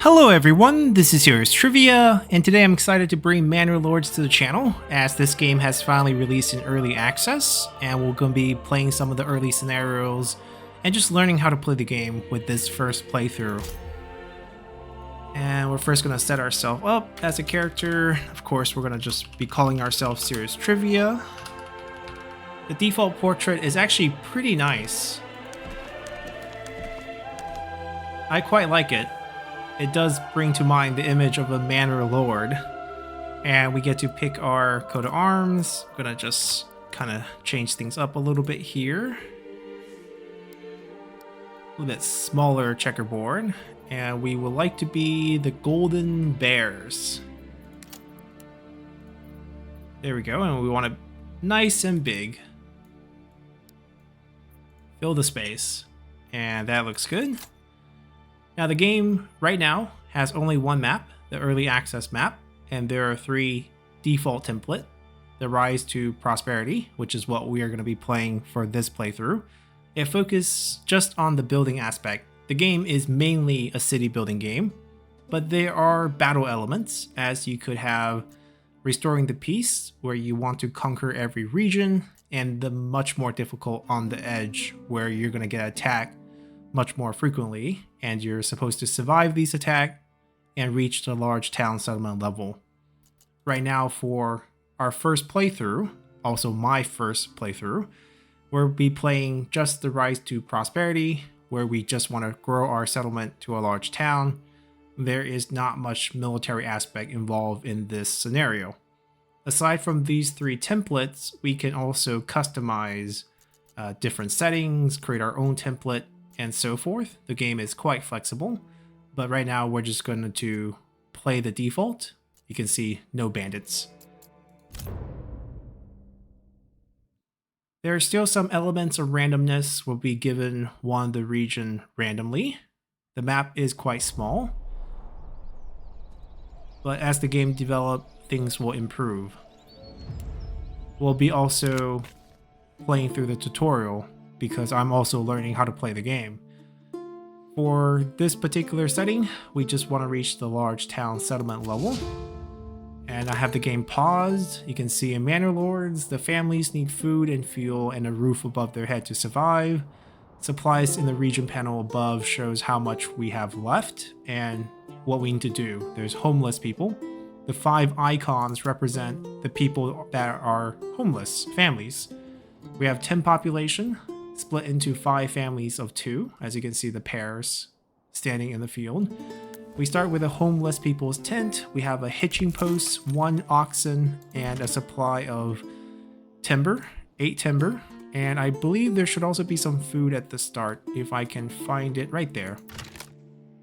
Hello everyone, this is Heroes Trivia, and today I'm excited to bring Manor Lords to the channel, as this game has finally released in early access, and we're going to be playing some of the early scenarios, and just learning how to play the game with this first playthrough. And we're first going to set ourselves up as a character. Of course, we're going to just be calling ourselves Heroes Trivia. The default portrait is actually pretty nice. I quite like it. It does bring to mind the image of a Manor Lord. And we get to pick our coat of arms. I'm gonna just kind of change things up a little bit here. A little bit smaller checkerboard. And we would like to be the Golden Bears. There we go, and we want it nice and big. Fill the space. And that looks good. Now the game right now has only one map, the early access map, and there are three default templates. The Rise to Prosperity, which is what we are going to be playing for this playthrough. It focuses just on the building aspect. The game is mainly a city building game, but there are battle elements, as you could have Restoring the Peace, where you want to conquer every region, and the much more difficult On the Edge, where you're going to get attacked much more frequently, and you're supposed to survive these attacks and reach the large town settlement level. Right now, for our first playthrough, also my first playthrough, we'll be playing just the Rise to Prosperity, where we just want to grow our settlement to a large town. There is not much military aspect involved in this scenario. Aside from these three templates, we can also customize different settings, create our own template, and so forth. The game is quite flexible, but right now we're just going to play the default. You can see no bandits. There are still some elements of randomness. We'll be given one the region randomly. The map is quite small, but as the game develops, things will improve. We'll be also playing through the tutorial, because I'm also learning how to play the game. For this particular setting, we just want to reach the large town settlement level. And I have the game paused. You can see in Manor Lords, the families need food and fuel and a roof above their head to survive. Supplies in the region panel above shows how much we have left and what we need to do. There's homeless people. The 5 icons represent the people that are homeless, families. We have 10 population, split into 5 families of 2, as you can see the pairs standing in the field. We start with a homeless people's tent. We have a hitching post, 1 oxen, and a supply of timber, 8 timber. And I believe there should also be some food at the start, if I can find it right there.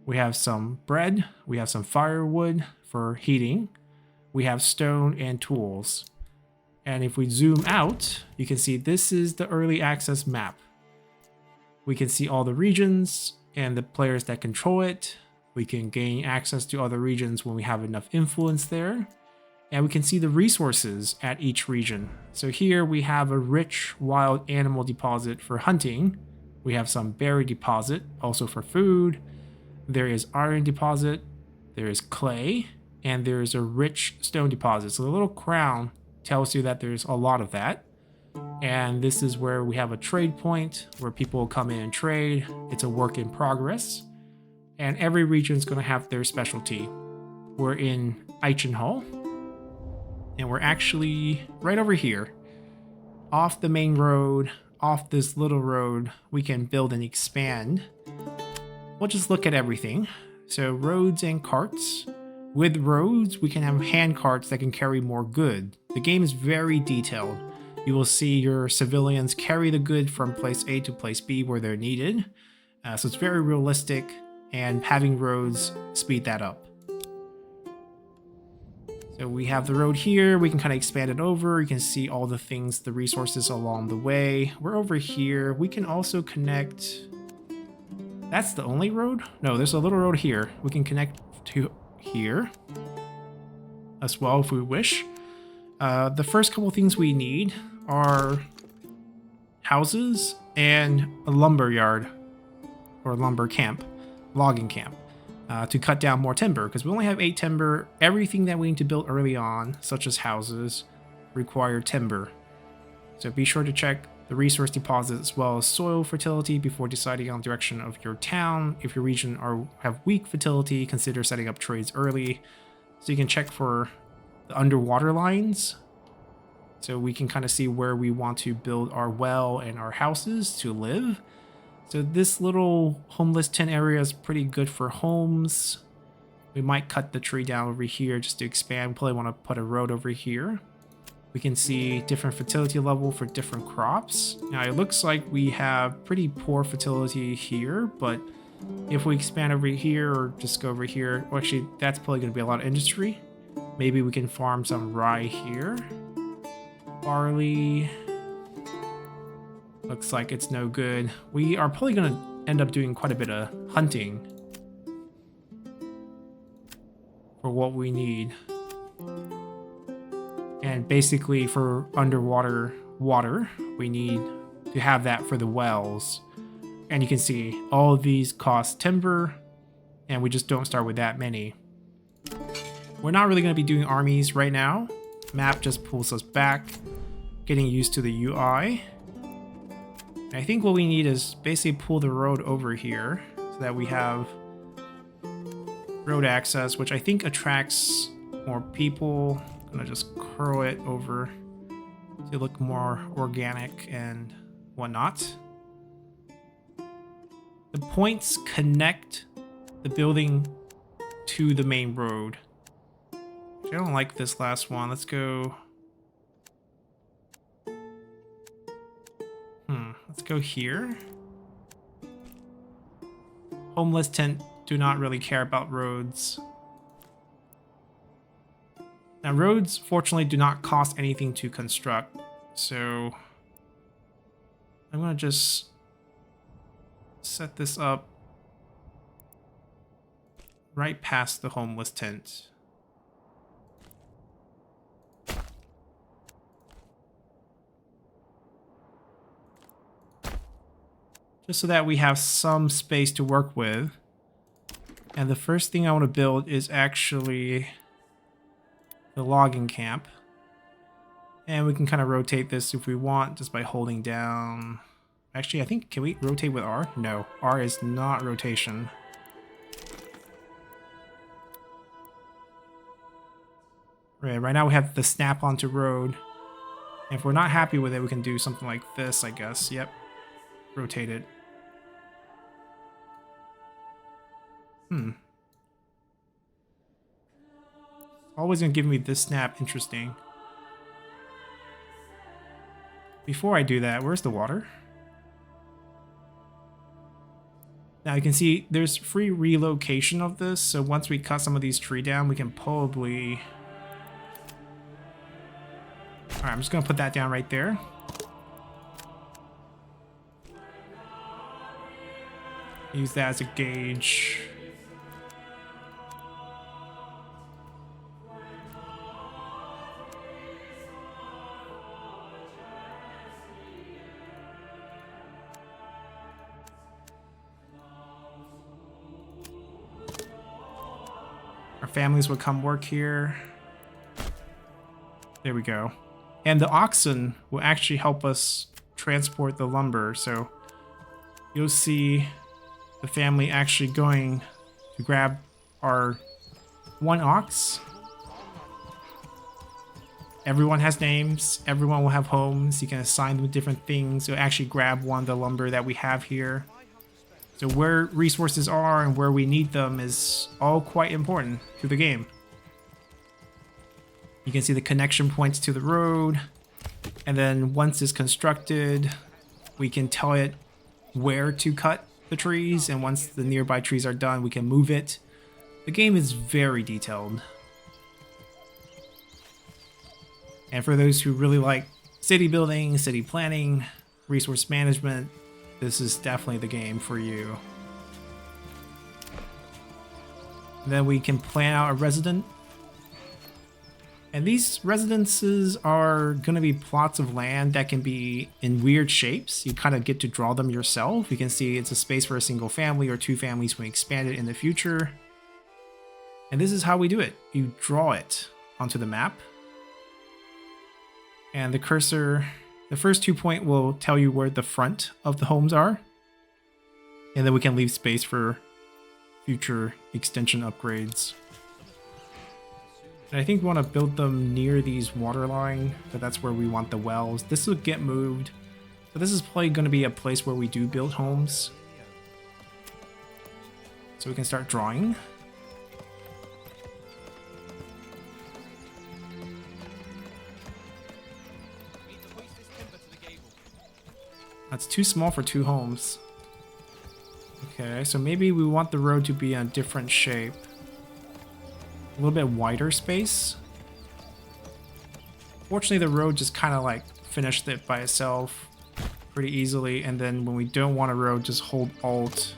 We have some bread, we have some firewood for heating, we have stone and tools. And if we zoom out, you can see this is the early access map. We can see all the regions and the players that control it. We can gain access to other regions when we have enough influence there. And we can see the resources at each region. So here we have a rich wild animal deposit for hunting. We have some berry deposit also for food. There is iron deposit. There is clay. And there is a rich stone deposit. So the little crown tells you that there's a lot of that. And this is where we have a trade point where people will come in and trade. It's a work in progress. And every region is going to have their specialty. We're in Eichenhall. And we're actually right over here. Off the main road, off this little road, we can build and expand. We'll just look at everything. So roads and carts. With roads, we can have hand carts that can carry more goods. The game is very detailed. You will see your civilians carry the good from place A to place B where they're needed. So it's very realistic, and having roads speed that up. So we have the road here. We can kind of expand it over. You can see all the things, the resources along the way. We're over here. We can also connect. That's the only road? No, there's a little road here. We can connect to here as well if we wish. The first couple things we need are houses and a lumber yard or lumber camp, logging camp. to cut down more timber, because we only have 8 timber. Everything that we need to build early on, such as houses, require timber. So be sure to check the resource deposits as well as soil fertility before deciding on the direction of your town. If your region have weak fertility, consider setting up trades early. So you can check for the underwater lines, so we can kind of see where we want to build our well and our houses to live. So this little homeless tent area is pretty good for homes. We might cut the tree down over here just to expand. Probably want to put a road over here. We can see different fertility level for different crops. Now it looks like we have pretty poor fertility here, but if we expand over here or just go over here, well, actually that's probably going to be a lot of industry. Maybe we can farm some rye here. Barley. Looks like it's no good. We are probably going to end up doing quite a bit of hunting for what we need. And basically for underwater water, we need to have that for the wells. And you can see all of these cost timber, and we just don't start with that many. We're not really going to be doing armies right now. Map just pulls us back, getting used to the UI. And I think what we need is basically pull the road over here so that we have road access, which I think attracts more people. I'm gonna just curl it over to look more organic and whatnot. The points connect the building to the main road. I don't like this last one. Let's go. Let's go here. Homeless tent do not really care about roads. Now roads, fortunately, do not cost anything to construct, so I'm gonna just set this up right past the homeless tent. Just so that we have some space to work with. And the first thing I want to build is actually the logging camp. And we can kind of rotate this if we want just by holding down. Actually, I think, can we rotate with R? No, R is not rotation. Right now we have the snap onto road. And if we're not happy with it, we can do something like this, I guess. Yep. Rotate it. Always gonna give me this snap. Interesting. Before I do that, where's the water? Now you can see there's free relocation of this, so once we cut some of these trees down, we can probably... Alright, I'm just gonna put that down right there. Use that as a gauge. Our families would come work here. There we go. And the oxen will actually help us transport the lumber, so you'll see the family actually going to grab our one ox. Everyone has names, everyone will have homes, you can assign them different things. So actually grab one of the lumber that we have here. So where resources are and where we need them is all quite important to the game. You can see the connection points to the road, and then once it's constructed, we can tell it where to cut the trees, and once the nearby trees are done, we can move it. The game is very detailed. And for those who really like city building, city planning, resource management, this is definitely the game for you. And then we can plan out a resident. And these residences are going to be plots of land that can be in weird shapes. You kind of get to draw them yourself. You can see it's a space for a single family or two families when we expand it in the future. And this is how we do it. You draw it onto the map. And the cursor, the first 2 points will tell you where the front of the homes are. And then we can leave space for future extension upgrades. And I think we want to build them near these waterline, but that's where we want the wells. This will get moved. So this is probably going to be a place where we do build homes. So we can start drawing. That's too small for 2 homes. Okay, so maybe we want the road to be a different shape. A little bit wider space. Fortunately, the road just kind of like finished it by itself pretty easily. And then when we don't want a road, just hold Alt.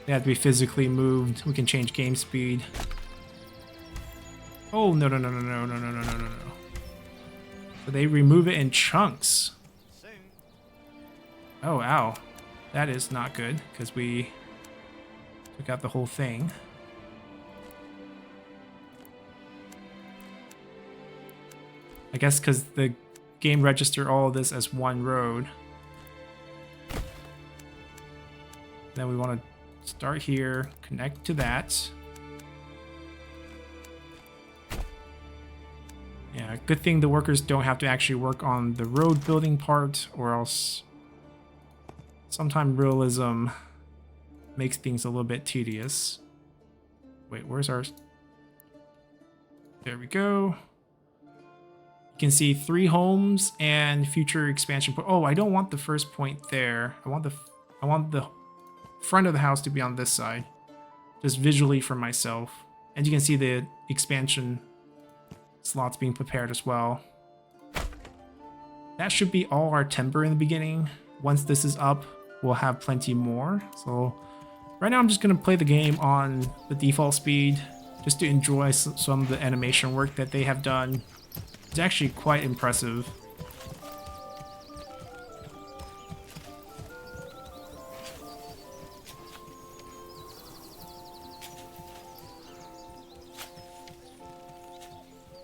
They have to be physically moved. We can change game speed. Oh, no, no, no, no, no, no, no, no, no, no. So they remove it in chunks. Oh, ow. That is not good, because we took out the whole thing. I guess because the game registered all of this as one road. Then we want to start here, connect to that. Yeah, good thing the workers don't have to actually work on the road building part, or else sometimes realism makes things a little bit tedious. Wait, where's ours? There we go. You can see 3 homes and future expansion point. Oh, I don't want the first point there. I want the front of the house to be on this side, just visually for myself. And you can see the expansion slots being prepared as well. That should be all our timber in the beginning. Once this is up, we'll have plenty more. So right now I'm just going to play the game on the default speed just to enjoy some of the animation work that they have done. It's actually quite impressive.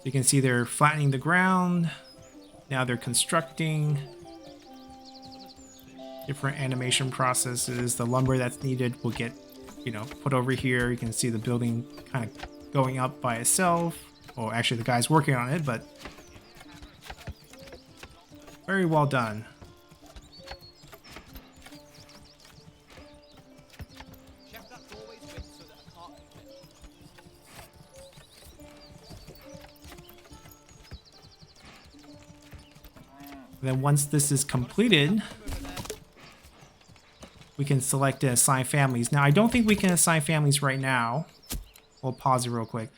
You can see they're flattening the ground. Now they're constructing. Different animation processes. The lumber that's needed will get, put over here. You can see the building kind of going up by itself. Well, actually the guy's working on it, but very well done. Then once this is completed, we can select and assign families. Now, I don't think we can assign families right now. We'll pause it real quick.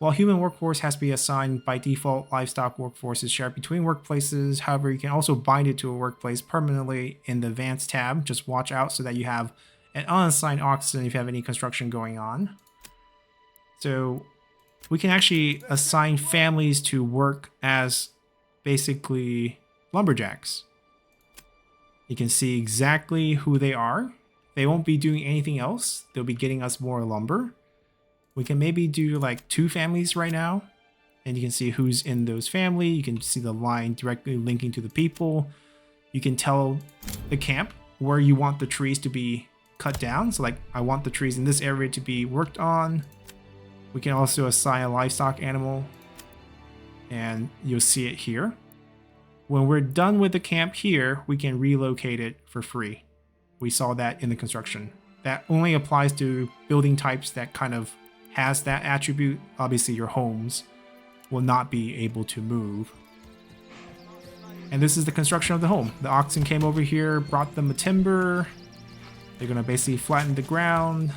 While human workforce has to be assigned by default, livestock workforce is shared between workplaces. However, you can also bind it to a workplace permanently in the advanced tab. Just watch out so that you have an unassigned oxen if you have any construction going on. So we can actually assign families to work as basically lumberjacks. You can see exactly who they are. They won't be doing anything else. They'll be getting us more lumber. We can maybe do like 2 families right now, and you can see who's in those family. You can see the line directly linking to the people. You can tell the camp where you want the trees to be cut down. So like, I want the trees in this area to be worked on. We can also assign a livestock animal, and you'll see it here. When we're done with the camp here, we can relocate it for free. We saw that in the construction. That only applies to building types that kind of has that attribute. Obviously your homes will not be able to move. And this is the construction of the home. The oxen came over here, brought them a timber. They're gonna basically flatten the ground.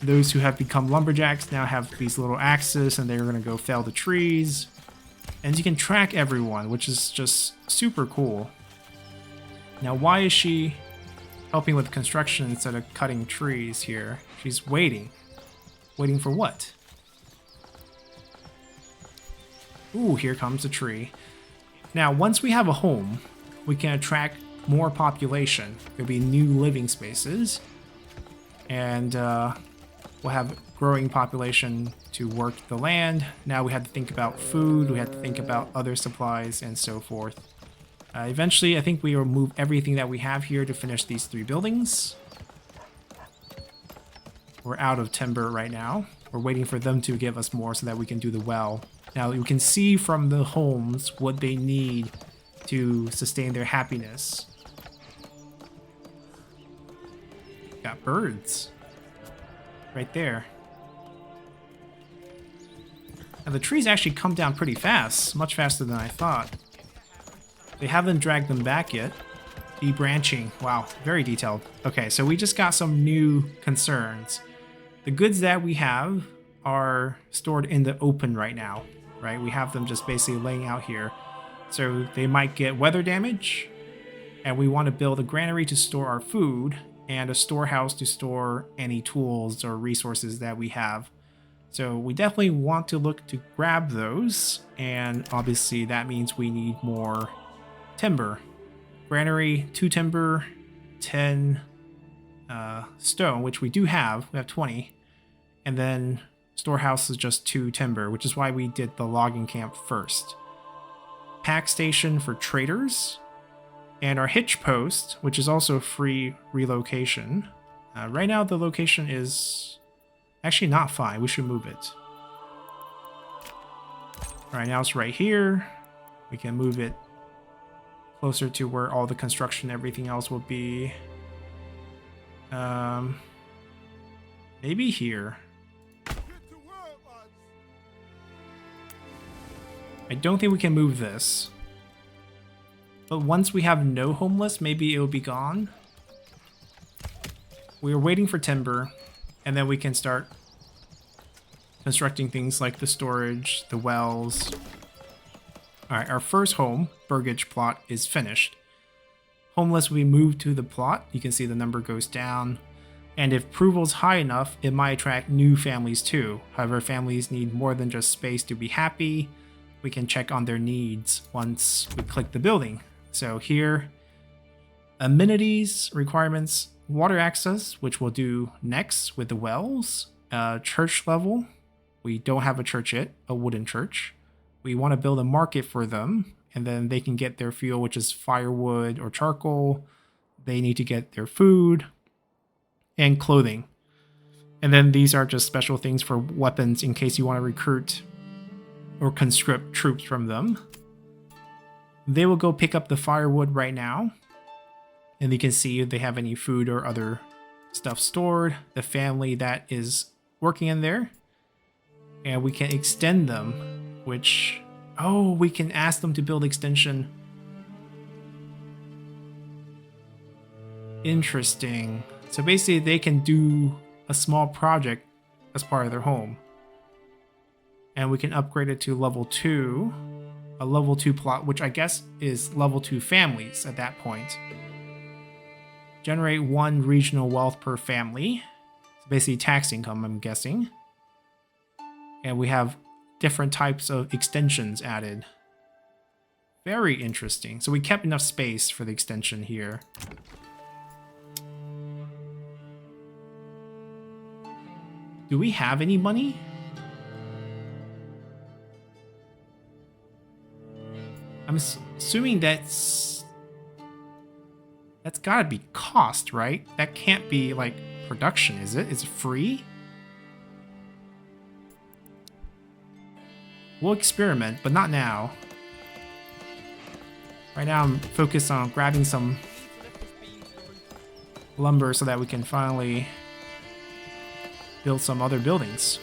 Those who have become lumberjacks now have these little axes, and they're gonna go fell the trees. And you can track everyone, which is just super cool. Now, why is she helping with construction instead of cutting trees here? She's waiting. Waiting for what? Ooh, here comes a tree. Now, once we have a home, we can attract more population. There'll be new living spaces. And we'll have growing population to work the land. Now we had to think about food, we had to think about other supplies, and so forth. Eventually, I think we will move everything that we have here to finish these 3 buildings. We're out of timber right now. We're waiting for them to give us more so that we can do the well. Now, you can see from the homes what they need to sustain their happiness. Got birds right there. And the trees actually come down pretty fast, much faster than I thought. They haven't dragged them back yet. Debranching, wow, very detailed. Okay, so we just got some new concerns. The goods that we have are stored in the open right now, right? We have them just basically laying out here. So they might get weather damage, and we want to build a granary to store our food and a storehouse to store any tools or resources that we have. So we definitely want to look to grab those, and obviously that means we need more timber. Granary, 2 timber, 10 stone, which we do have. We have 20. And then storehouse is just 2 timber, which is why we did the logging camp first. Pack station for traders. And our hitch post, which is also free relocation. Right now the location is actually not fine. We should move it. Alright, now it's right here. We can move it closer to where all the construction, everything else will be. Maybe here. I don't think we can move this. But once we have no homeless, maybe it will be gone. We are waiting for timber, and then we can start constructing things like the storage, the wells. Alright, our first home, Burgage plot, is finished. Homeless will be moved to the plot. You can see the number goes down. And if approval's high enough, it might attract new families too. However, families need more than just space to be happy. We can check on their needs once we click the building. So here, amenities, requirements, water access, which we'll do next with the wells. Church level, we don't have a church yet, a wooden church. We want to build a market for them, and then they can get their fuel, which is firewood or charcoal. They need to get their food and clothing. And then these are just special things for weapons in case you want to recruit or conscript troops from them. They will go pick up the firewood right now. And you can see if they have any food or other stuff stored. The family that is working in there. And we can extend them. Which, oh, we can ask them to build extension. Interesting. So basically they can do a small project as part of their home. And we can upgrade it to level 2. A level 2 plot, which I guess is level 2 families at that point. Generate 1 regional wealth per family. So basically tax income, I'm guessing. And we have different types of extensions added. Very interesting. So we kept enough space for the extension here. Do we have any money? I'm assuming that's gotta be cost, right? That can't be like production, is it? Is it free? We'll experiment, but not now. Right now I'm focused on grabbing some lumber so that we can finally build some other buildings.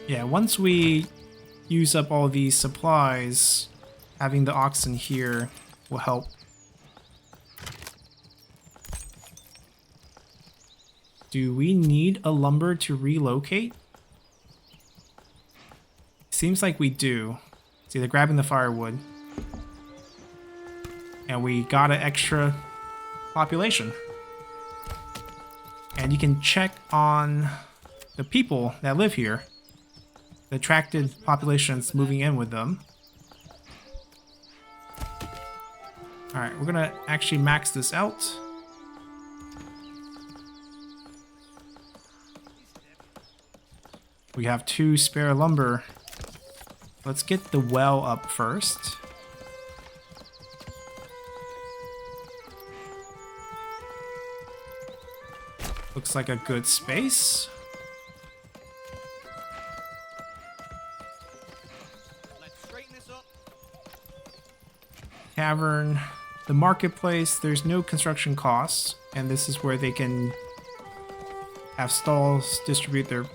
Yeah, once we use up all these supplies, having the oxen here will help. Do we need a lumber to relocate? Seems like we do. See, they're grabbing the firewood. And we got an extra population. And you can check on the people that live here. The attracted populations moving in with them. Alright, we're gonna actually max this out. We have 2 spare lumber. Let's get the well up first. Looks like a good space. Tavern, the marketplace, there's no construction costs, and this is where they can have stalls, distribute their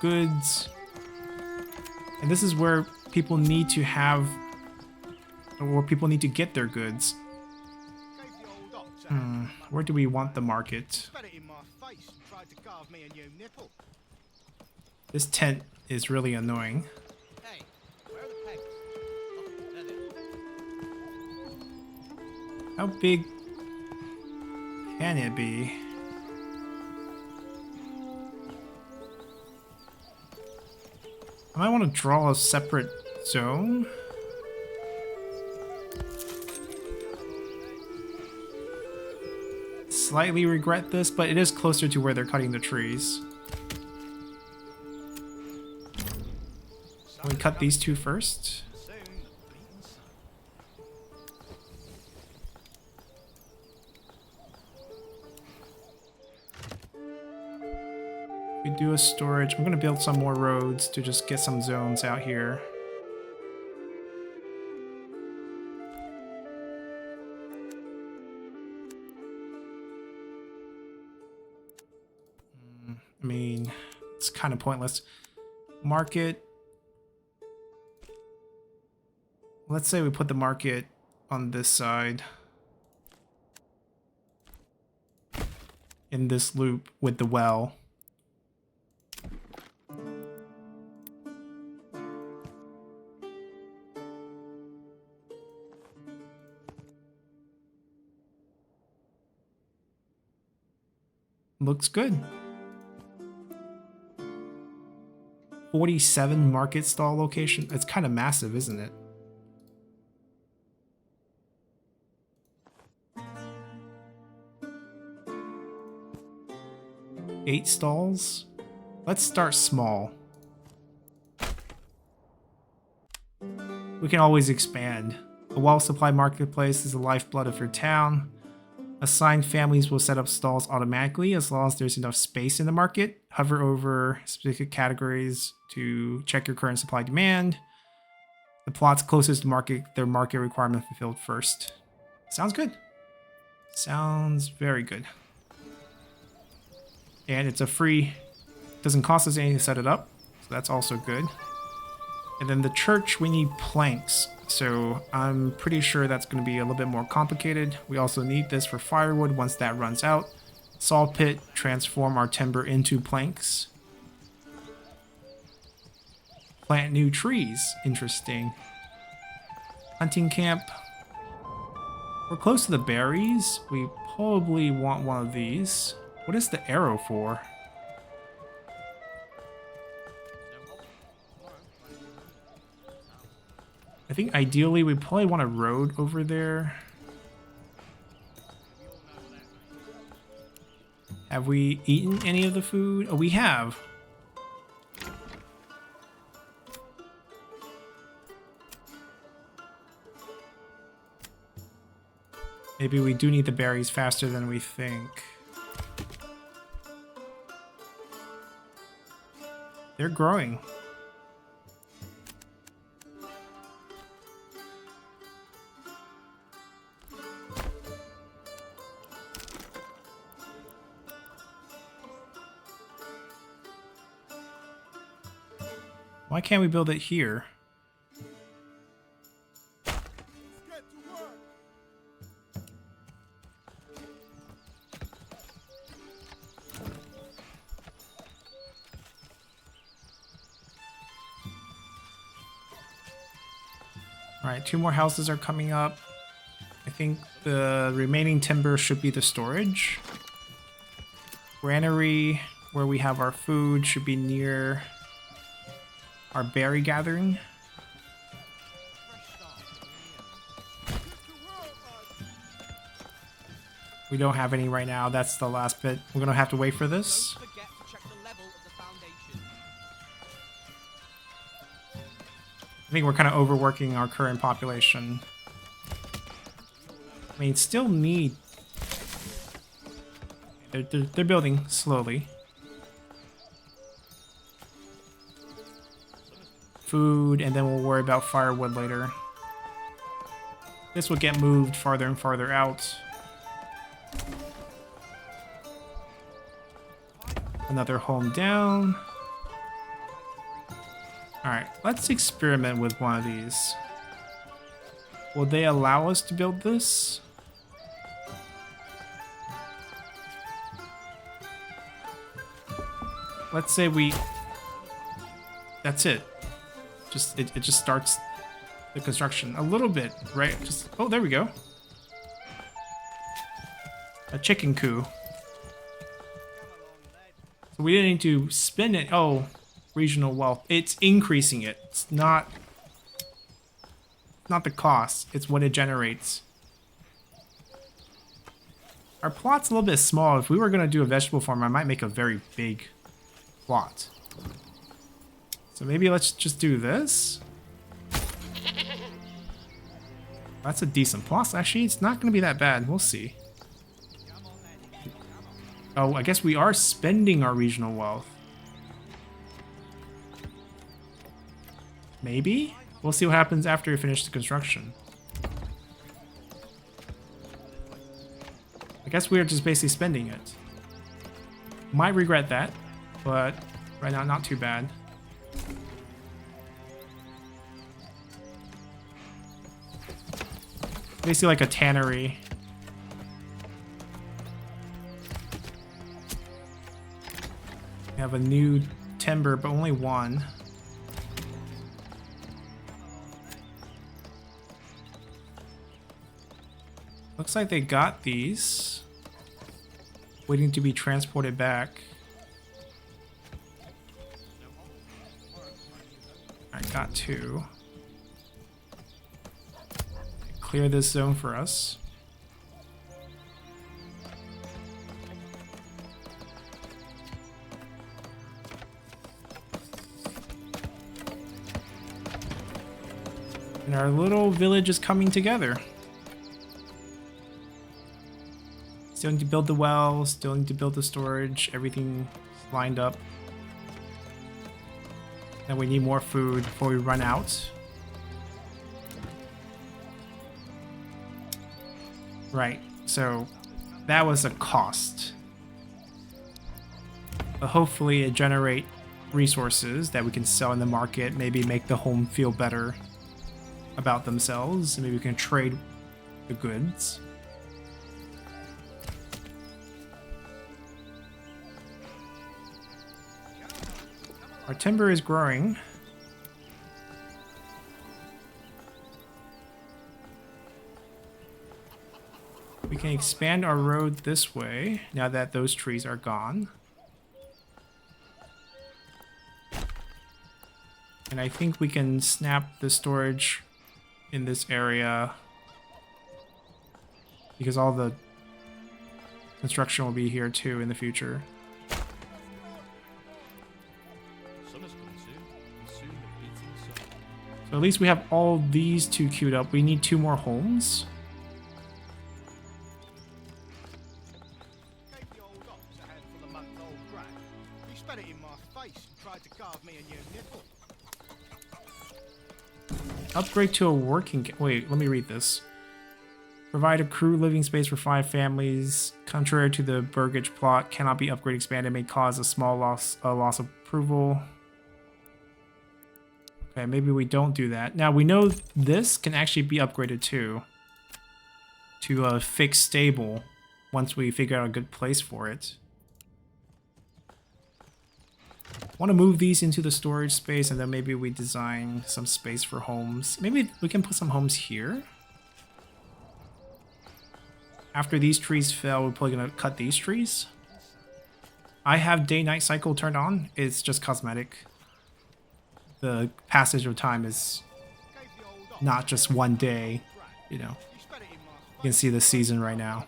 goods. And this is where people need to have, or people need to get their goods. Where do we want the market? This tent is really annoying. How big can it be? I might want to draw a separate zone. Slightly regret this, but it is closer to where they're cutting the trees. Can we cut these 2 first? We do a storage. I'm going to build some more roads to just get some zones out here. I mean, it's kind of pointless. Market. Let's say we put the market on this side. In this loop with the well. Looks good. 47 market stall location. It's kind of massive, isn't it? Eight stalls. Let's start small. We can always expand. A well-supplied marketplace is the lifeblood of your town. Assigned families will set up stalls automatically as long as there's enough space in the market. Hover over specific categories to check your current supply demand. The plots closest to market, their market requirement fulfilled first. Sounds good. Sounds very good. And it's a free, doesn't cost us anything to set it up, so that's also good. And then the church, we need planks. So I'm pretty sure that's going to be a little bit more complicated. We also need this for firewood once that runs out. Saw pit, transform our timber into planks. Plant new trees, interesting. Hunting camp. We're close to the berries. We probably want one of these. What is the arrow for? I think ideally we probably want a road over there. Have we eaten any of the food? Oh, we have. Maybe we do need the berries faster than we think. They're growing. Why can't we build it here? Alright, 2 more houses are coming up. I think the remaining timber should be the storage. Granary, where we have our food, should be near our berry gathering. We don't have any right now. That's the last bit. We're gonna have to wait for this. Don't forget to check the level of the foundation. I think we're kind of overworking our current population. I mean, still need... They're building slowly. Food, and then we'll worry about firewood later. This will get moved farther and farther out. Another home down. Alright, let's experiment with one of these. Will they allow us to build this? Let's say we... That's it. It just starts the construction a little bit, right? Just oh, there we go. A chicken coup. So we didn't need to spend it. Oh, regional wealth. It's increasing it. It's not the cost. It's what it generates. Our plot's a little bit small. If we were gonna do a vegetable farm, I might make a very big plot. So maybe let's just do this. That's a decent plot. Actually, it's not going to be that bad. We'll see. Oh, I guess we are spending our regional wealth. Maybe? We'll see what happens after we finish the construction. I guess we are just basically spending it. Might regret that, but right now, not too bad. Basically like a tannery. We have a new timber, but only one. Looks like they got these. Waiting to be transported back. I got two. Clear this zone for us. And our little village is coming together. Still need to build the well, still need to build the storage, everything lined up. And we need more food before we run out. Right, so that was a cost. But hopefully it generate resources that we can sell in the market, maybe make the home feel better about themselves, and maybe we can trade the goods. Our timber is growing. We can expand our road this way now that those trees are gone. And I think we can snap the storage in this area because all the construction will be here too in the future. So at least we have all these two queued up. We need 2 more homes. Upgrade to a working... Wait, let me read this. Provide a crew living space for 5 families. Contrary to the Burgage plot, cannot be upgraded, expanded, may cause a small loss of approval. Okay, maybe we don't do that. Now, we know this can actually be upgraded too. To a fixed stable once we figure out a good place for it. Want to move these into the storage space, and then maybe we design some space for homes. Maybe we can put some homes here. After these trees fell, we're probably going to cut these trees. I have day-night cycle turned on. It's just cosmetic. The passage of time is not just one day, you know. You can see the season right now.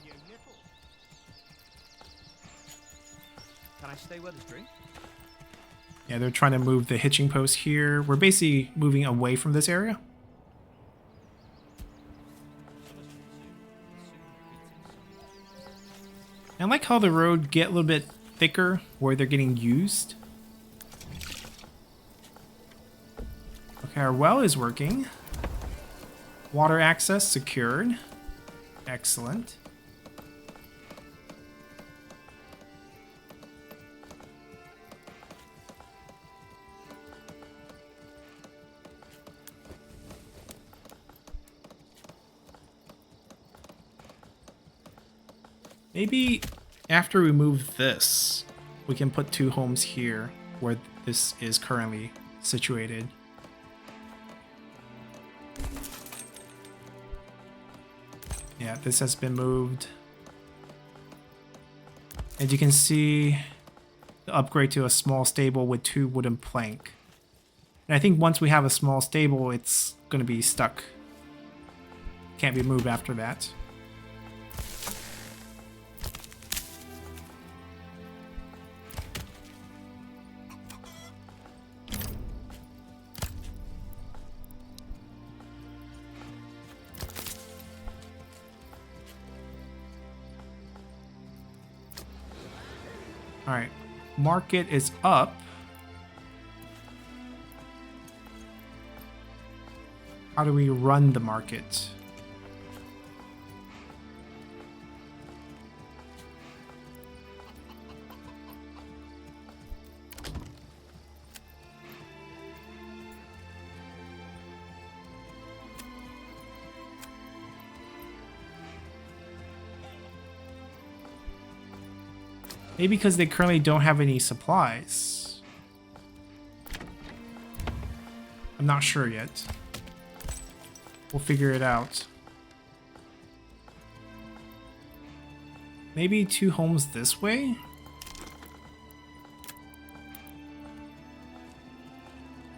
Can I stay with this drink? Yeah, they're trying to move the hitching post here. We're basically moving away from this area. I like how the road get a little bit thicker where they're getting used. Okay, our well is working. Water access secured. Excellent. Maybe after we move this, we can put 2 homes here where this is currently situated. Yeah, this has been moved. And you can see the upgrade to a small stable with 2 wooden plank. And I think once we have a small stable, it's going to be stuck. Can't be moved after that. All right, market is up. How do we run the market? Maybe because they currently don't have any supplies. I'm not sure yet. We'll figure it out. Maybe 2 homes this way?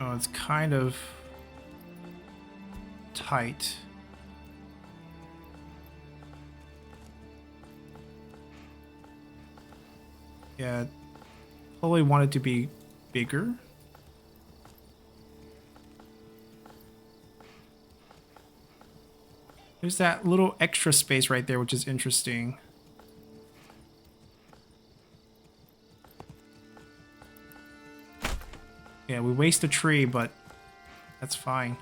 Oh, it's kind of tight. Yeah, probably want it to be bigger. There's that little extra space right there, which is interesting. Yeah, we waste a tree, but that's fine.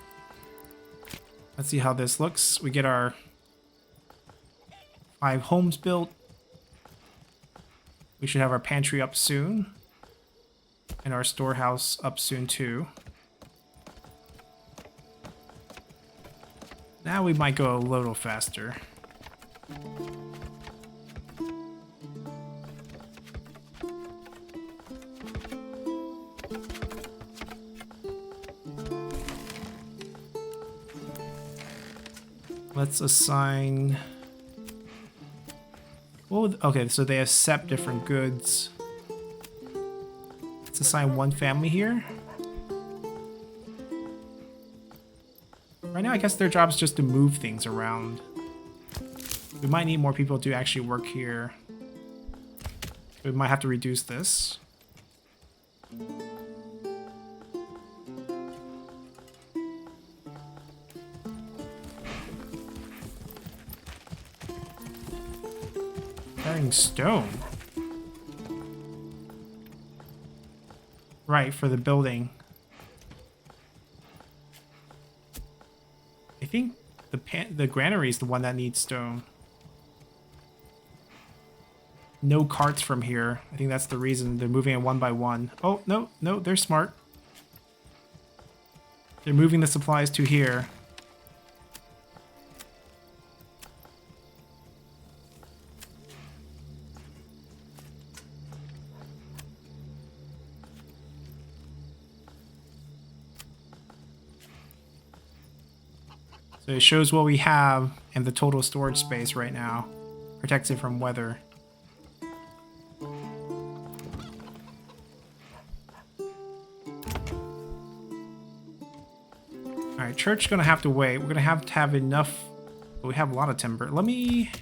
Let's see how this looks. We get our 5 homes built. We should have our pantry up soon. And our storehouse up soon too. Now we might go a little faster. Let's assign... Well, okay, so they accept different goods. Let's assign 1 family here. Right now, I guess their job is just to move things around. We might need more people to actually work here. We might have to reduce this. Carrying stone. Right, for the building. I think the granary is the one that needs stone. No carts from here. I think that's the reason they're moving it 1 by 1. Oh, no, no, they're smart. They're moving the supplies to here. So it shows what we have and the total storage space right now. Protects it from weather. Alright, church gonna have to wait. We're gonna have to have enough, but we have a lot of timber. Let me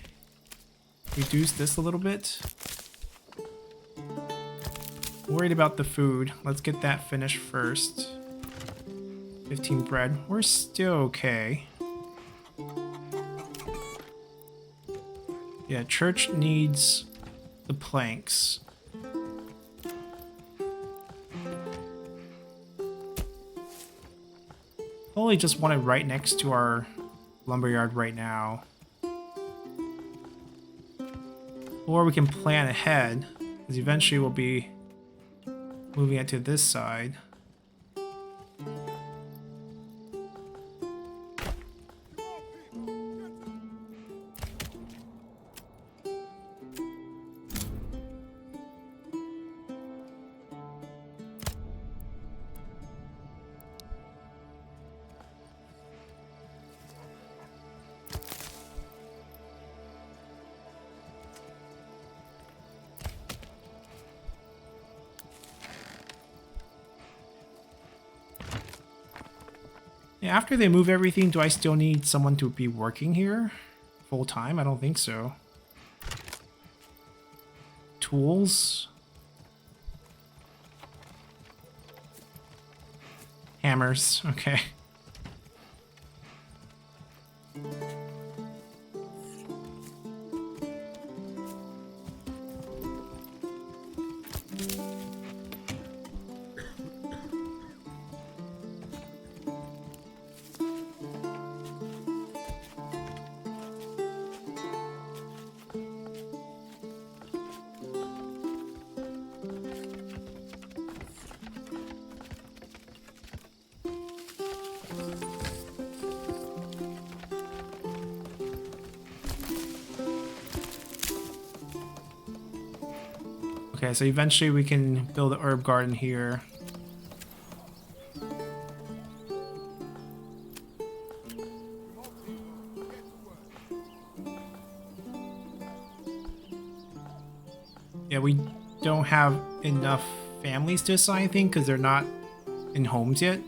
reduce this a little bit. Worried about the food. Let's get that finished first. 15 bread. We're still okay. Yeah, church needs the planks. Probably just want it right next to our lumberyard right now. Or we can plan ahead, because eventually we'll be moving it to this side. Yeah, after they move everything, do I still need someone to be working here full time? I don't think so. Tools. Hammers, okay. Okay, so eventually we can build an herb garden here. Yeah, we don't have enough families to assign, I think, because they're not in homes yet.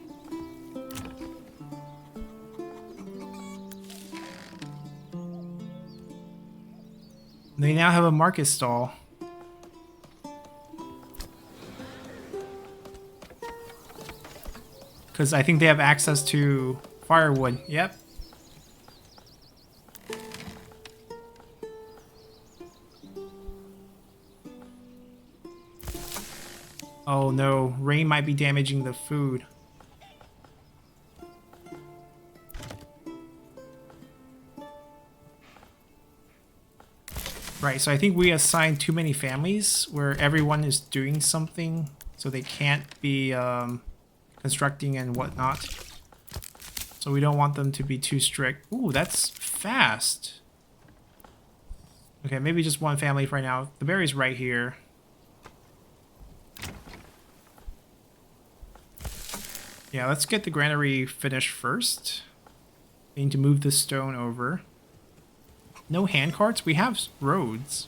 They now have a market stall. Because I think they have access to firewood. Yep. Oh no, rain might be damaging the food. Right, so I think we assigned too many families where everyone is doing something, so they can't be constructing and whatnot. So we don't want them to be too strict. Ooh, that's fast. Okay, maybe just one family for right now. The berry's right here. Yeah, let's get the granary finished first. We need to move the stone over. No hand carts? We have roads.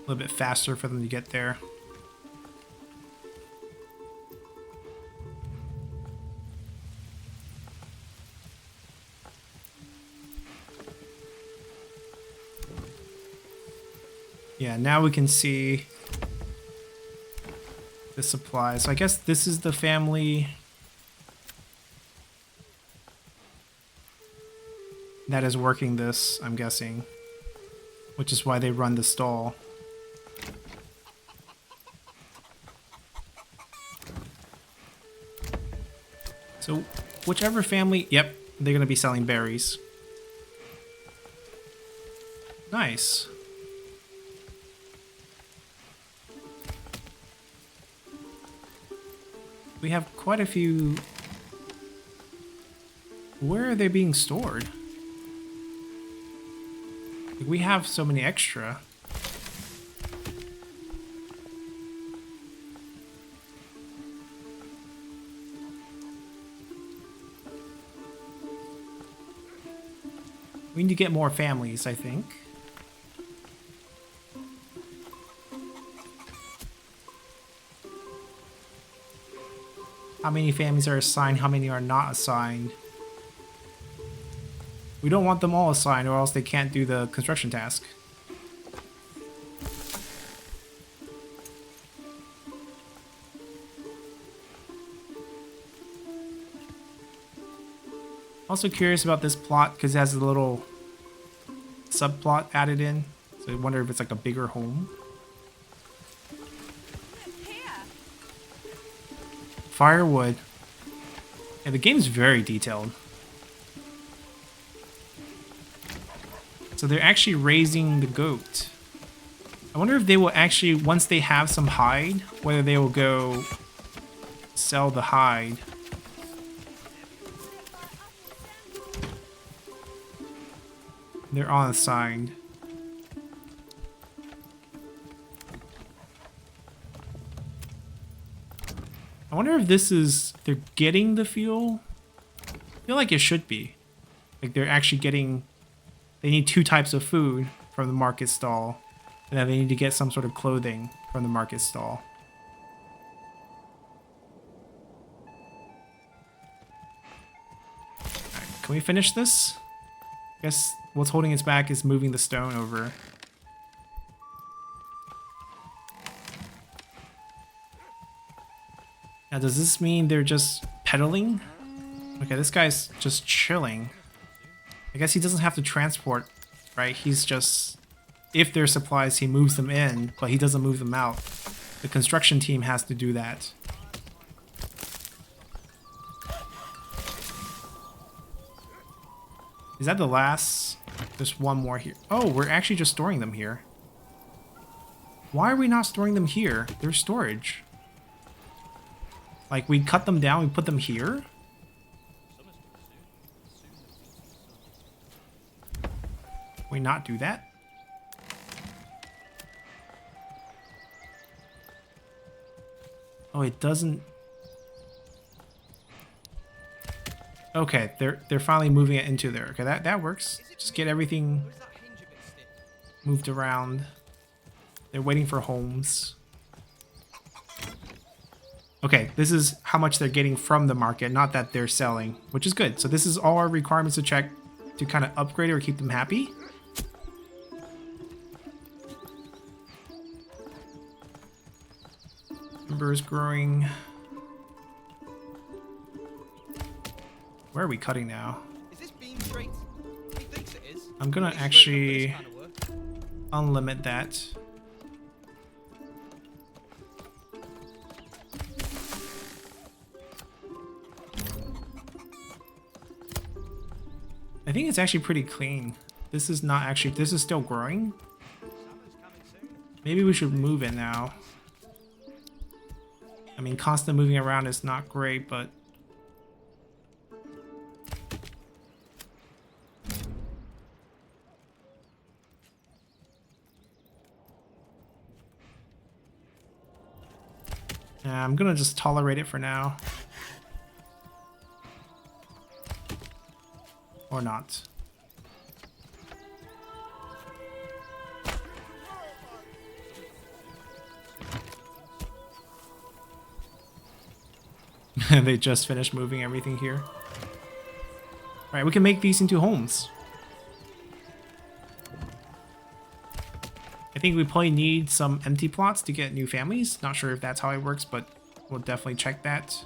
A little bit faster for them to get there. Yeah, now we can see the supplies. So I guess this is the family that is working this, I'm guessing. Which is why they run the stall. So, whichever family... Yep, they're going to be selling berries. Nice. We have quite a few... Where are they being stored? We have so many extra. We need to get more families, I think. how many families are assigned, how many are not assigned. We don't want them all assigned or else they can't do the construction task. Also curious about this plot because it has a little subplot added in. So I wonder if it's like a bigger home. Firewood. Yeah, the game's very detailed. So they're actually raising the goat. I wonder if they will actually, once they have some hide, whether they will go sell the hide. They're unassigned. I wonder if this is, they're getting the fuel? I feel like it should be. Like they're actually getting, they need 2 types of food from the market stall. And then they need to get some sort of clothing from the market stall. Alright, can we finish this? I guess what's holding us back is moving the stone over. Now, does this mean they're just pedaling? Okay, this guy's just chilling. I guess he doesn't have to transport, right? He's just... If there's supplies, he moves them in, but he doesn't move them out. The construction team has to do that. Is that the last? There's one more here. Oh, we're actually just storing them here. Why are we not storing them here? There's storage. Like, we cut them down, we put them here? Can we not do that? Oh, it doesn't... Okay, they're finally moving it into there. Okay, that works. Just get everything moved around. They're waiting for homes. Okay, this is how much they're getting from the market, not that they're selling, which is good. So this is all our requirements to check to kind of upgrade or keep them happy. Timber is growing. Where are we cutting now? Is this beam straight? He thinks it is. I'm gonna Pretty actually straight for this kind of work. unlimit that. I think it's actually pretty clean. This is not actually, this is still growing. Maybe we should move it now. I mean, constant moving around is not great, but... Yeah, I'm gonna just tolerate it for now. Or not. They just finished moving everything here. Alright, we can make these into homes. I think we probably need some empty plots to get new families. Not sure if that's how it works, but we'll definitely check that.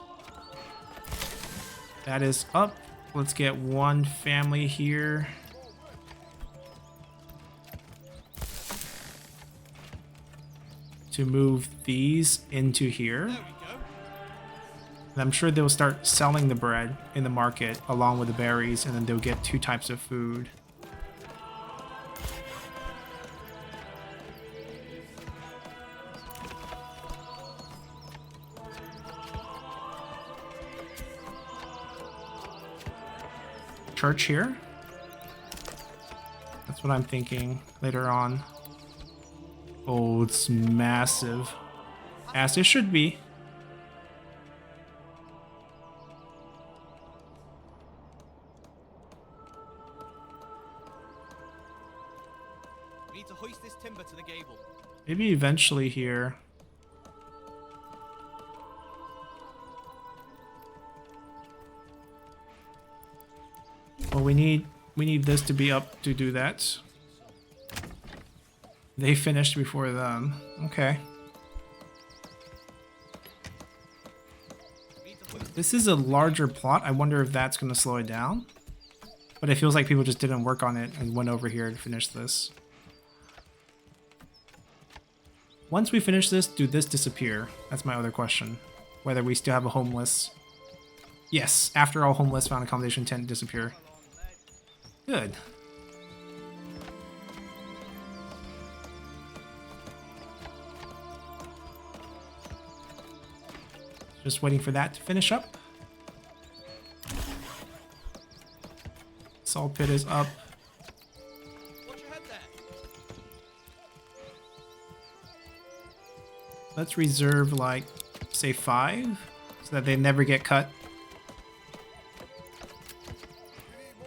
That is up. Let's get one family here. To move these into here. There we go. And I'm sure they'll start selling the bread in the market along with the berries, and then they'll get 2 types of food. Church here? That's what I'm thinking later on. Oh, it's massive. As it should be. We need to hoist this timber to the gable. Maybe eventually here. Well, we need this to be up to do that. They finished before them. Okay. This is a larger plot. I wonder if that's going to slow it down. But it feels like people just didn't work on it and went over here to finish this. Once we finish this, do this disappear? That's my other question. Whether we still have a homeless. Yes, after all homeless found accommodation tent disappear. Good. Just waiting for that to finish up. Salt pit is up. Watch your head there. Let's reserve like, say 5, so that they never get cut.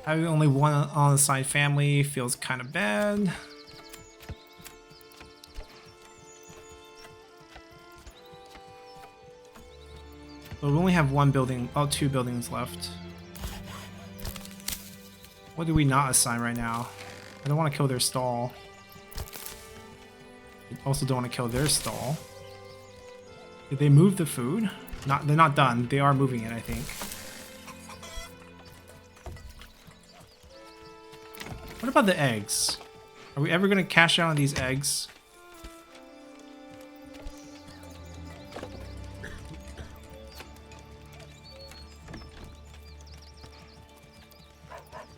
Having only one on the side family feels kind of bad. But we only have one building, oh, 2 buildings left. What do we not assign right now? I don't want to kill their stall. I also don't want to kill their stall. Did they move the food? They're not done. They are moving it, I think. What about the eggs? Are we ever going to cash out on these eggs?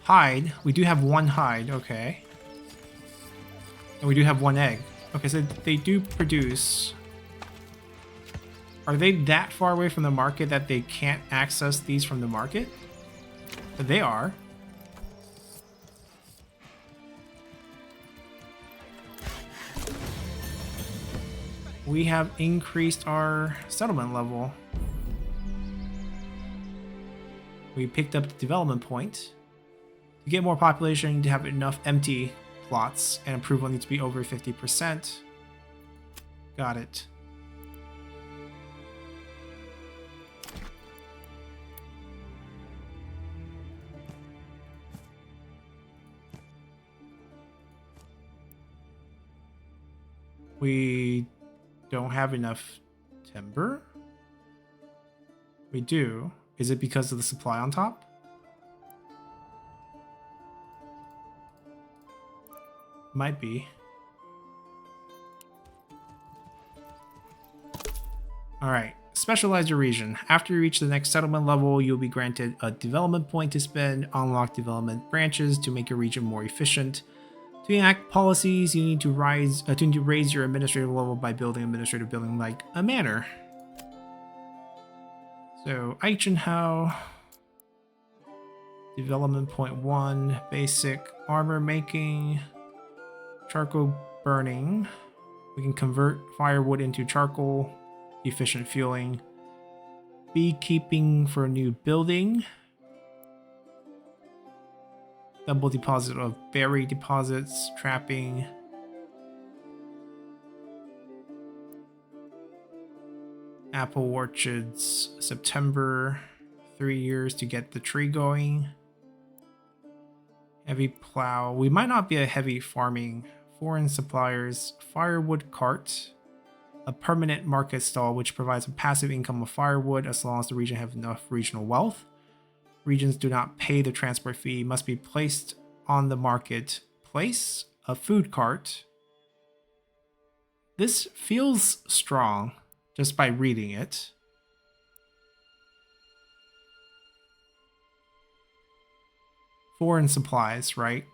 Hide. We do have 1 hide. Okay. And we do have 1 egg. Okay, so they do produce. Are they that far away from the market that they can't access these from the market? But they are. We have increased our settlement level. We picked up the development point. To get more population, you need to have enough empty plots, and approval needs to be over 50%. Got it. We don't have enough timber? We do. Is it because of the supply on top? Might be. Alright, specialize your region. After you reach the next settlement level, you'll be granted a development point to spend, unlock development branches to make your region more efficient. To enact policies, you need to raise your administrative level by building an administrative building like a manor. So, Eichenhau, development point 1, basic armor making, charcoal burning. We can convert firewood into charcoal, efficient fueling, beekeeping for a new building, double deposit of berry deposits, trapping, apple orchards, September, 3 years to get the tree going. Heavy plow. We might not be a heavy farming. Foreign suppliers, firewood cart, a permanent market stall which provides a passive income of firewood as long as the region has enough regional wealth. Regions do not pay the transport fee, must be placed on the market place. A food cart. This feels strong just by reading it. Foreign supplies, right?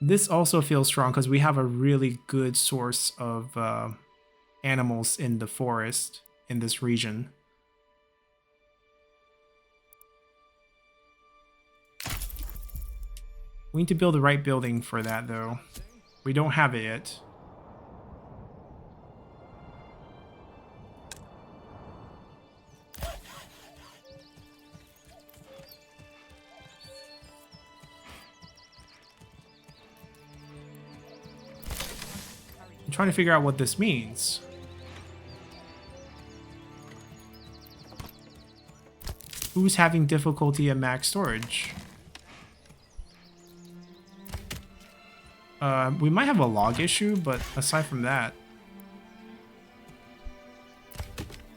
This also feels strong because we have a really good source of animals in the forest in this region. We need to build the right building for that, though. We don't have it yet. I'm trying to figure out what this means. Who's having difficulty at max storage? We might have a log issue, but aside from that,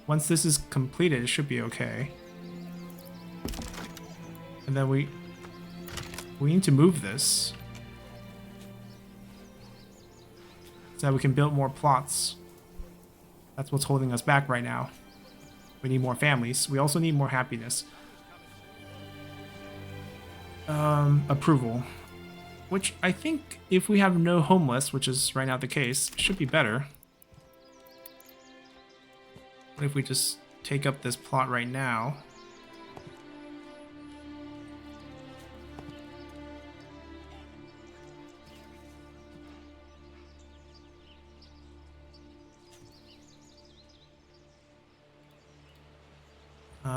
once this is completed, it should be okay. And then we need to move this so that we can build more plots. That's what's holding us back right now. We need more families. We also need more happiness. Approval. Which I think if we have no homeless, which is right now the case, should be better. What if we just take up this plot right now?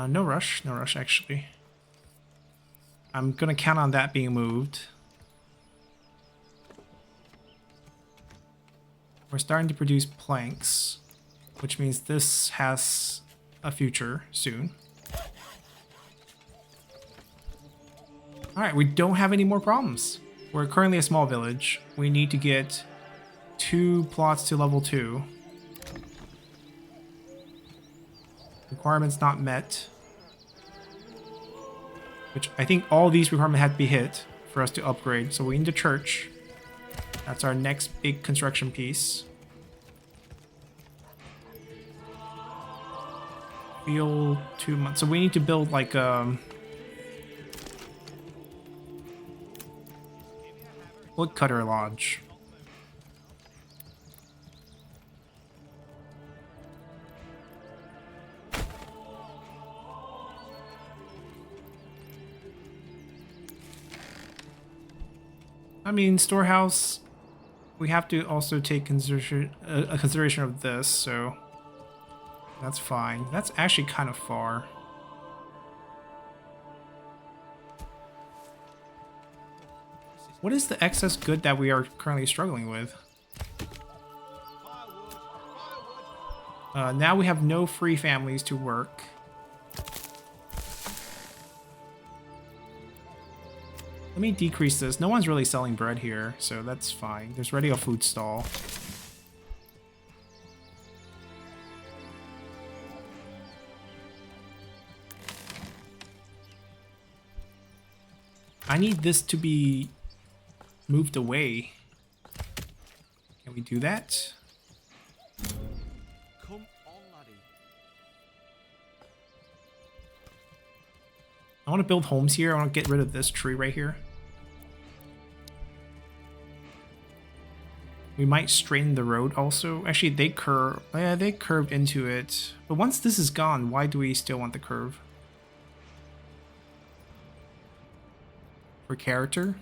No rush actually. I'm gonna count on that being moved. We're starting to produce planks, which means this has a future soon. Alright, we don't have any more problems. We're currently a small village. We need to get 2 plots to level 2. Requirements not met. Which I think all these requirements had to be hit for us to upgrade. So we need a church. That's our next big construction piece. Field 2 months. So we need to build like woodcutter lodge. I mean, storehouse, we have to also take a consideration of this, so that's fine. That's actually kind of far. What is the excess good that we are currently struggling with? Now we have no free families to work. Let me decrease this. No one's really selling bread here, so that's fine. There's already a food stall. I need this to be moved away. Can we do that? Come on, laddie. I want to build homes here. I want to get rid of this tree right here. We might straighten the road also. Actually, they curved into it. But once this is gone, why do we still want the curve? For character?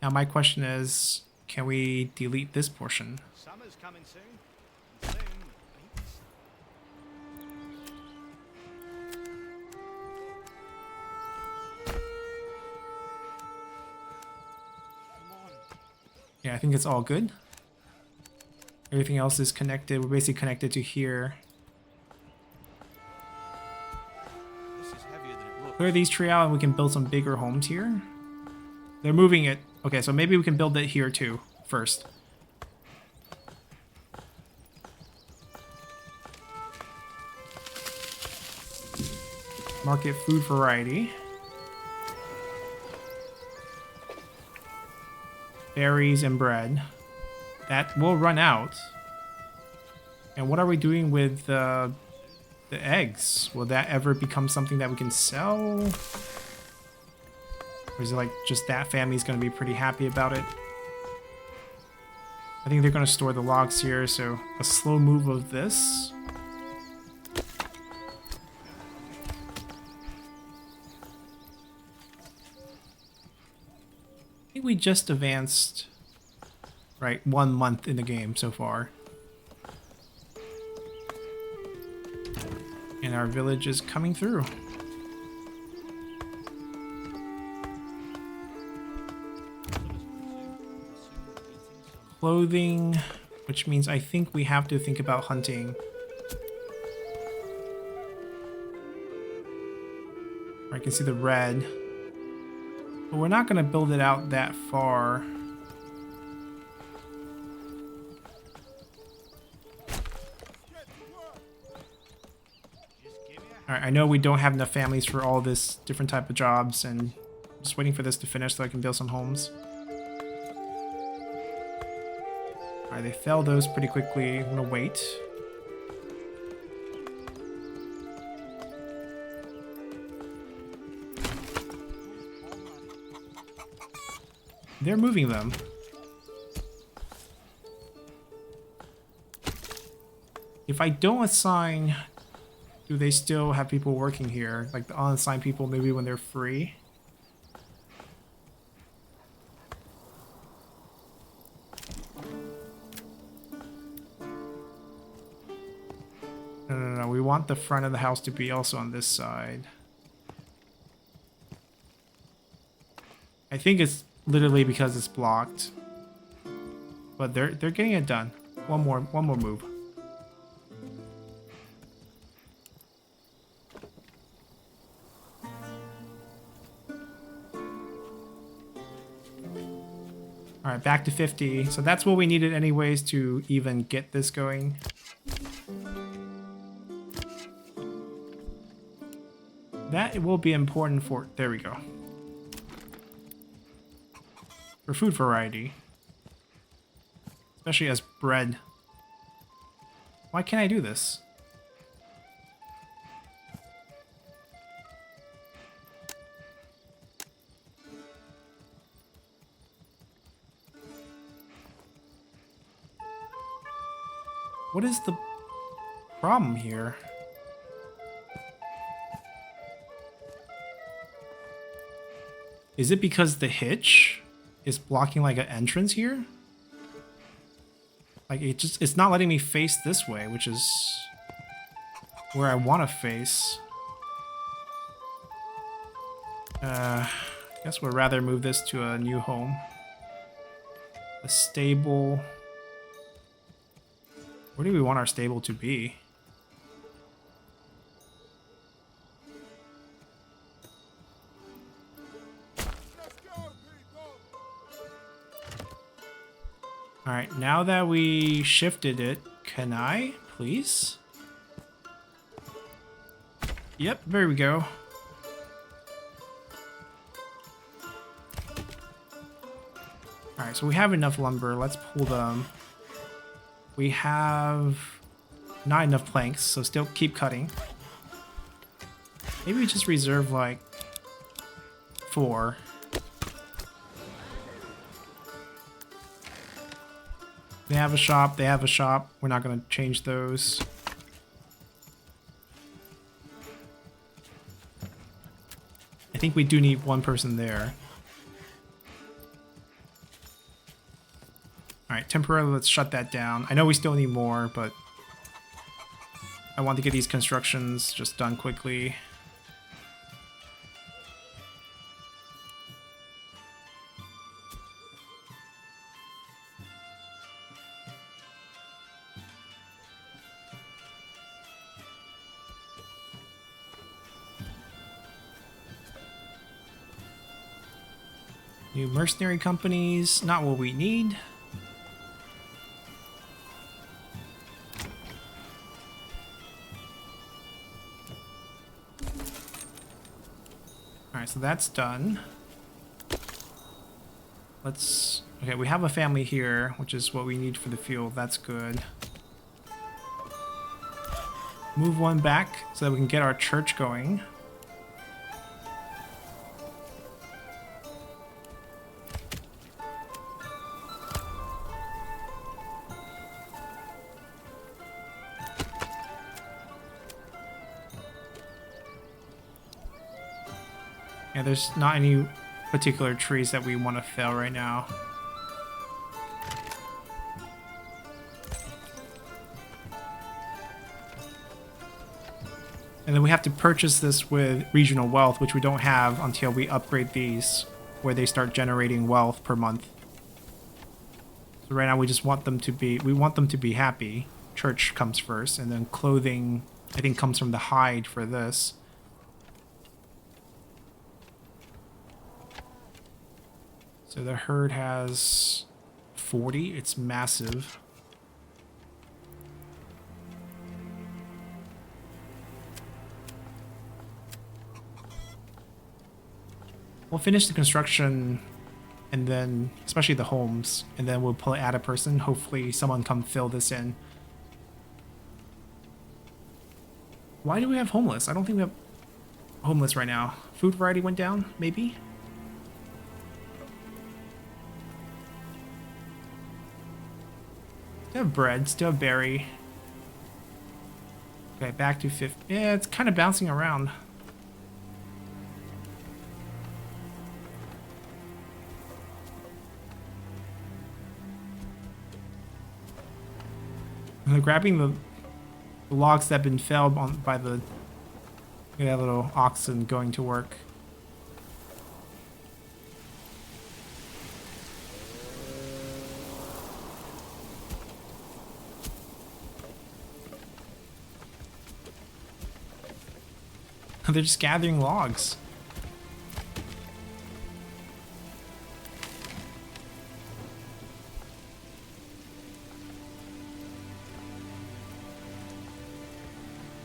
Now my question is, can we delete this portion? Summer's coming soon. Soon means Yeah, I think it's all good. Everything else is connected. We're basically connected to here. this is heavier than it looks. Clear these tree out and we can build some bigger homes here. They're moving it. Okay, so maybe we can build it here too, first. Market food variety. Berries and bread. That will run out. And what are we doing with the eggs? Will that ever become something that we can sell? Or is it like just that family's going to be pretty happy about it? I think they're going to store the logs here, so a slow move of this. I think we just advanced, right, 1 month in the game so far. And our village is coming through. clothing, which means I think we have to think about hunting. I can see the red. But we're not going to build it out that far. Alright, I know we don't have enough families for all this different type of jobs, and I'm just waiting for this to finish so I can build some homes. Alright, they fell those pretty quickly. I'm gonna wait. They're moving them. If I don't assign, do they still have people working here? Like the unassigned people maybe when they're free? No. We want the front of the house to be also on this side. I think it's literally because it's blocked. But they're getting it done. One more move. Alright, back to 50. So that's what we needed anyways to even get this going. That will be important for... There we go. For food variety. Especially as bread. Why can't I do this? What is the problem here? Is it because the hitch is blocking like an entrance here? Like it's not letting me face this way, which is where I want to face. I guess we'd rather move this to a new home. A stable. Where do we want our stable to be? Alright, now that we shifted it, can I, please? Yep, there we go. Alright, so we have enough lumber. Let's pull them. We have not enough planks, so still keep cutting. Maybe we just reserve like 4. They have a shop, they have a shop. We're not going to change those. I think we do need one person there. Alright, temporarily let's shut that down. I know we still need more, but I want to get these constructions just done quickly. New mercenary companies, not what we need. Alright, so that's done. Let's... Okay, we have a family here, which is what we need for the field. That's good. Move one back so that we can get our church going. Yeah, there's not any particular trees that we want to fell right now. And then we have to purchase this with regional wealth, which we don't have until we upgrade these, where they start generating wealth per month. So right now we just want them to be happy. Church comes first, and then clothing I think comes from the hide for this. So the herd has 40. It's massive. We'll finish the construction and then, especially the homes, and then we'll add a person. Hopefully someone come fill this in. Why do we have homeless? I don't think we have homeless right now. Food variety went down, maybe? Still have bread, still have berry. Okay, back to 50. Yeah, it's kind of bouncing around. They're grabbing the logs that have been felled by the little oxen going to work. They're just gathering logs.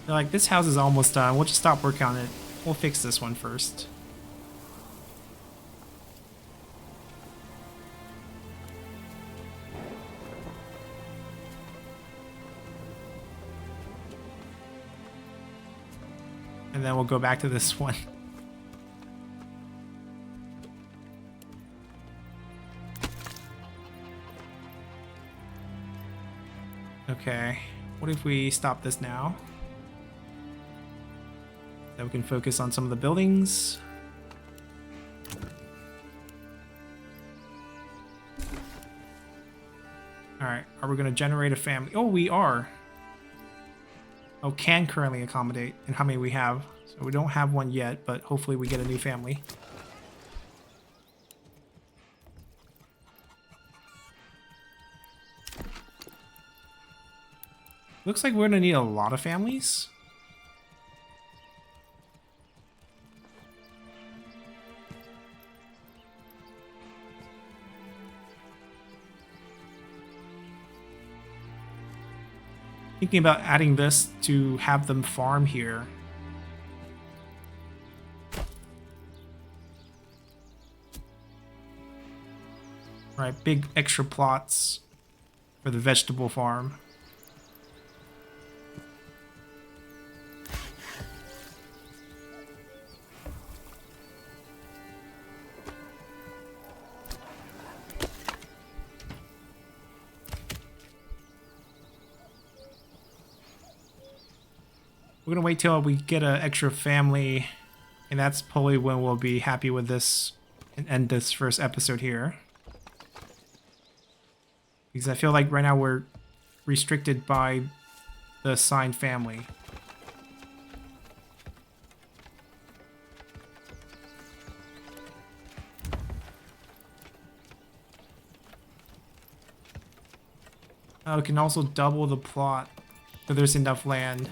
They're like, this house is almost done. We'll just stop working on it. We'll fix this one first. And then we'll go back to this one. Okay, what if we stop this now? Then we can focus on some of the buildings. Alright, are we going to generate a family? Oh, we are. Oh, can currently accommodate. And how many we have. So we don't have one yet, but hopefully we get a new family. Looks like we're going to need a lot of families. Thinking about adding this to have them farm here. Right, big extra plots for the vegetable farm. We're gonna wait till we get an extra family, and that's probably when we'll be happy with this and end this first episode here. Because I feel like right now we're restricted by the assigned family. Oh, we can also double the plot, so there's enough land.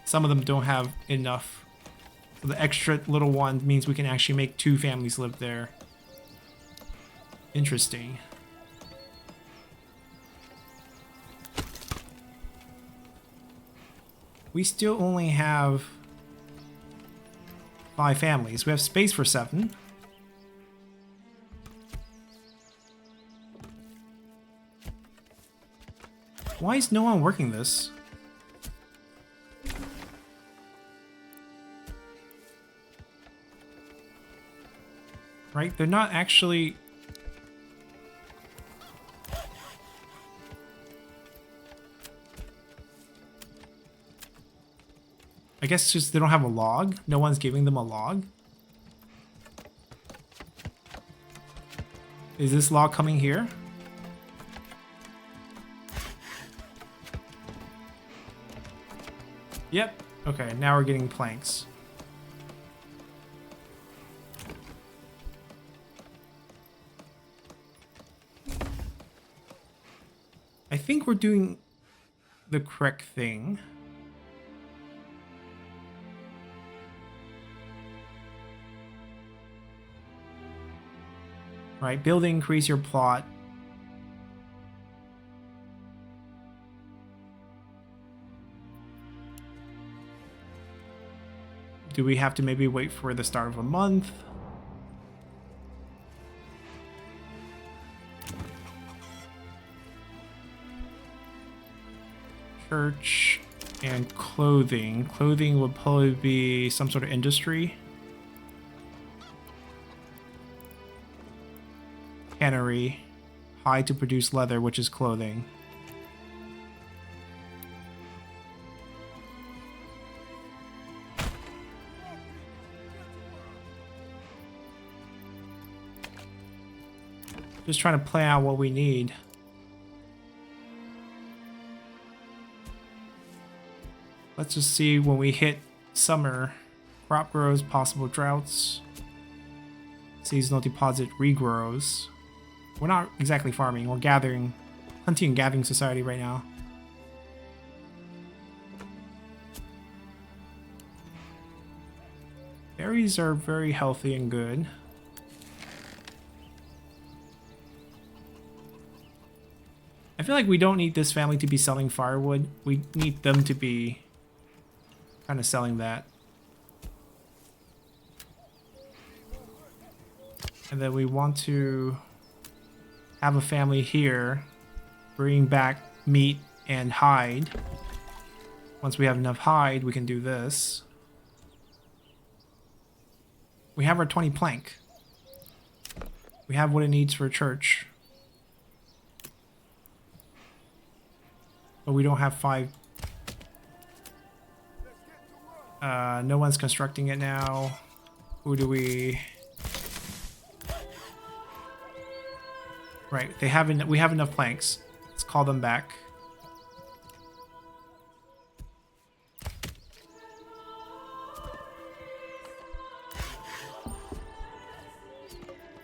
Some of them don't have enough. So the extra little one means we can actually make 2 families live there. Interesting. We still only have 5 families. We have space for 7. Why is no one working this? Right? They're not actually... I guess it's just they don't have a log. No one's giving them a log. Is this log coming here? Yep. Okay, now we're getting planks. I think we're doing the correct thing. Right, building, increase your plot. Do we have to maybe wait for the start of a month? Church and clothing. Clothing would probably be some sort of industry. Cannery. Hide to produce leather, which is clothing. Just trying to plan out what we need. Let's just see when we hit summer. Crop grows, possible droughts. Seasonal deposit regrows. We're not exactly farming, we're gathering, hunting and gathering society right now. Berries are very healthy and good. I feel like we don't need this family to be selling firewood. We need them to be kind of selling that. And then we want to have a family here bring back meat and hide. Once we have enough hide, we can do this. We have our 20 plank. We have what it needs for a church. But we don't have 5. No one's constructing it now. Who do we... Right, we have enough planks. Let's call them back.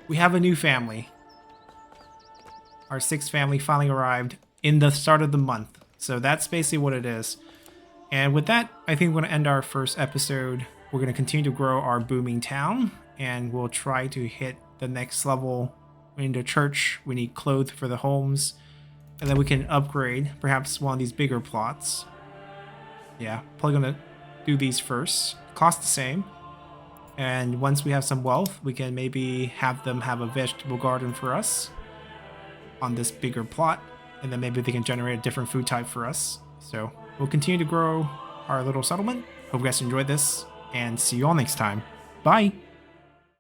We have a new family. Our 6th family finally arrived in the start of the month. So that's basically what it is. And with that, I think we're going to end our first episode. We're going to continue to grow our booming town, and we'll try to hit the next level. We need a church, we need clothes for the homes, and then we can upgrade perhaps one of these bigger plots. Yeah, probably going to do these first. Cost the same. And once we have some wealth, we can maybe have them have a vegetable garden for us on this bigger plot. And then maybe they can generate a different food type for us. So we'll continue to grow our little settlement. Hope you guys enjoyed this, and see you all next time. Bye!